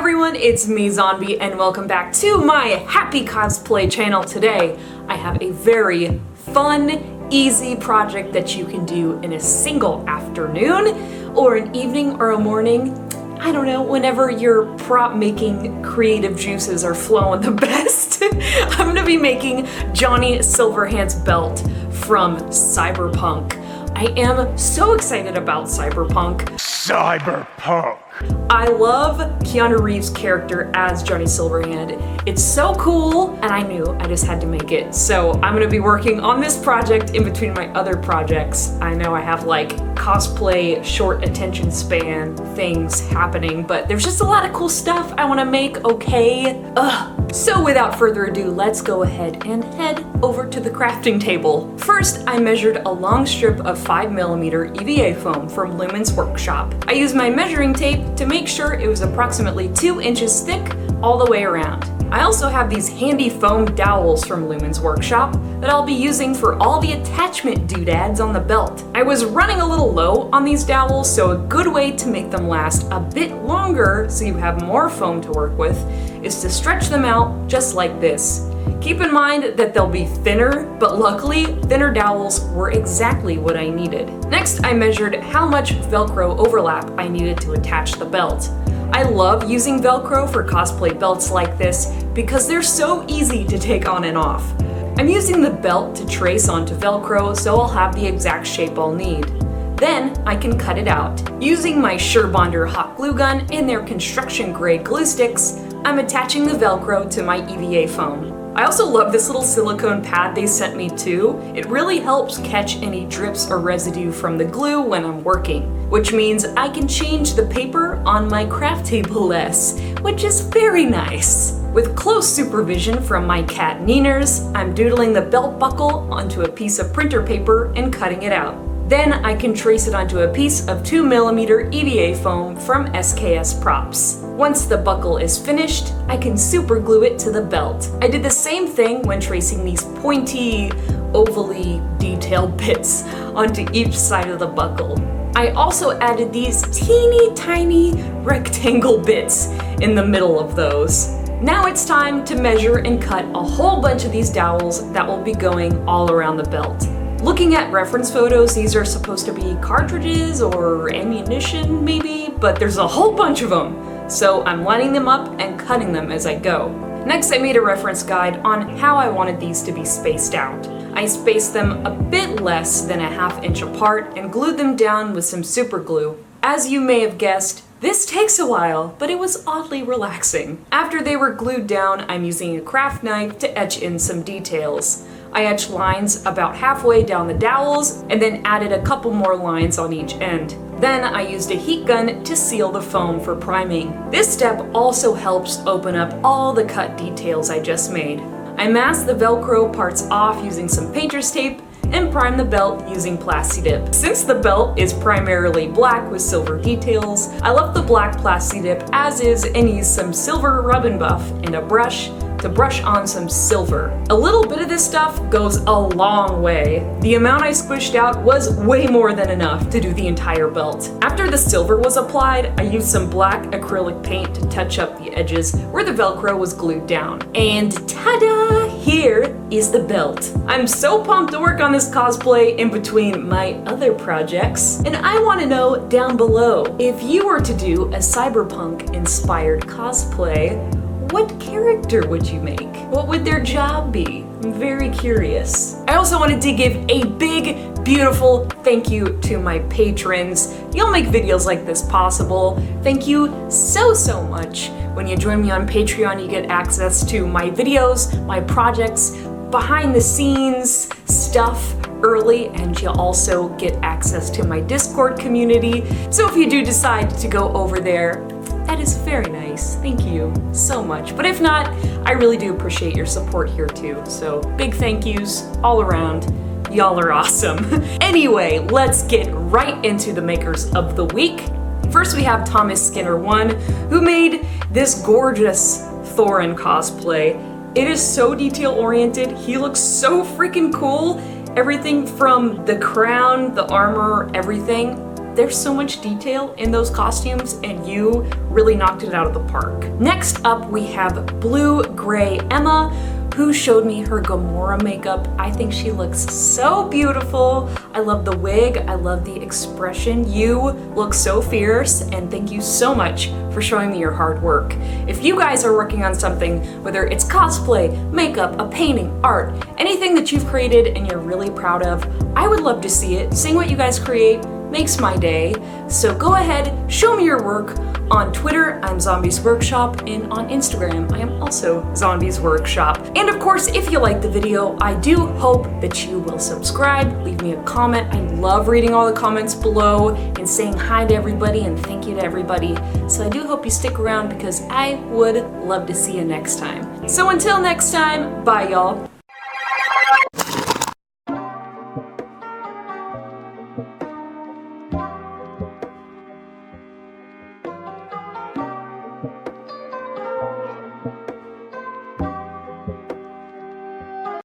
everyone, it's me Zombie and welcome back to my happy cosplay channel. Today I have a very fun, easy project that you can do in a single afternoon or an evening or a morning. I don't know, whenever your prop making creative juices are flowing the best. I'm gonna be making Johnny Silverhand's belt from Cyberpunk. I am so excited about Cyberpunk. I love Keanu Reeves' character as Johnny Silverhand. It's so cool, and I knew I just had to make it. So I'm gonna be working on this project in between my other projects. I know I have like cosplay, short attention span things happening, but there's just a lot of cool stuff I wanna make, okay? So without further ado, let's go ahead and head over to the crafting table. First, I measured a long strip of 5mm EVA foam from Lumen's workshop. I used my measuring tape to make sure it was approximately 2 inches thick all the way around. I also have these handy foam dowels from Lumen's workshop that I'll be using for all the attachment doodads on the belt. I was running a little low on these dowels, so a good way to make them last a bit longer so you have more foam to work with is to stretch them out just like this. Keep in mind that they'll be thinner, but luckily thinner dowels were exactly what I needed. Next, I measured how much Velcro overlap I needed to attach the belt. I love using Velcro for cosplay belts like this because they're so easy to take on and off. I'm using the belt to trace onto Velcro so I'll have the exact shape I'll need. Then I can cut it out. Using my Surebonder hot glue gun and their construction grade glue sticks, I'm attaching the Velcro to my EVA foam. I also love this little silicone pad they sent me too. It really helps catch any drips or residue from the glue when I'm working, which means I can change the paper on my craft table less, which is very nice. With close supervision from my cat Niners, I'm doodling the belt buckle onto a piece of printer paper and cutting it out. Then I can trace it onto a piece of 2mm EVA foam from SKS Props. Once the buckle is finished, I can super glue it to the belt. I did the same thing when tracing these pointy, ovally detailed bits onto each side of the buckle. I also added these teeny tiny rectangle bits in the middle of those. Now it's time to measure and cut a whole bunch of these dowels that will be going all around the belt. Looking at reference photos, these are supposed to be cartridges or ammunition maybe, but there's a whole bunch of them. So I'm lining them up and cutting them as I go. Next, I made a reference guide on how I wanted these to be spaced out. I spaced them a bit less than a ½ inch apart and glued them down with some super glue. As you may have guessed, this takes a while, but it was oddly relaxing. After they were glued down, I'm using a craft knife to etch in some details. I etched lines about halfway down the dowels and then added a couple more lines on each end. Then I used a heat gun to seal the foam for priming. This step also helps open up all the cut details I just made. I masked the Velcro parts off using some painter's tape and primed the belt using Plasti-Dip. Since the belt is primarily black with silver details, I left the black Plasti-Dip as is and used some silver rub and buff and a brush to brush on some silver. A little bit of this stuff goes a long way. The amount I squished out was way more than enough to do the entire belt. After the silver was applied, I used some black acrylic paint to touch up the edges where the Velcro was glued down. And ta-da! Here is the belt. I'm so pumped to work on this cosplay in between my other projects. And I want to know down below, if you were to do a cyberpunk inspired cosplay, what character would you make? What would their job be? I'm very curious. I also wanted to give a big, beautiful thank you to my patrons. You'll make videos like this possible. Thank you so much. When you join me on Patreon, you get access to my videos, my projects, behind the scenes stuff early, and you'll also get access to my Discord community. So if you do decide to go over there, that is very nice. Thank you so much. But if not, I really do appreciate your support here too. So big thank yous all around. Y'all are awesome. Anyway, let's get right into the makers of the week. First, we have Thomas Skinner 1, who made this gorgeous Thorin cosplay. It is so detail oriented. He looks so freaking cool. Everything from the crown, the armor, everything. there's so much detail in those costumes, and you really knocked it out of the park. Next up, we have Blue Gray Emma, who showed me her Gamora makeup. I think she looks so beautiful. I love the wig, I love the expression. You look so fierce, and thank you so much for showing me your hard work. If you guys are working on something, whether it's cosplay, makeup, a painting, art, anything that you've created and you're really proud of, I would love to see it. Seeing what you guys create makes my day. So go ahead, show me your work. On Twitter, I'm Zombies Workshop, and on Instagram, I am also Zombies Workshop. And of course, if you like the video, I do hope that you will subscribe, leave me a comment. I love reading all the comments below and saying hi to everybody and thank you to everybody. So I do hope you stick around because I would love to see you next time. So until next time, bye y'all.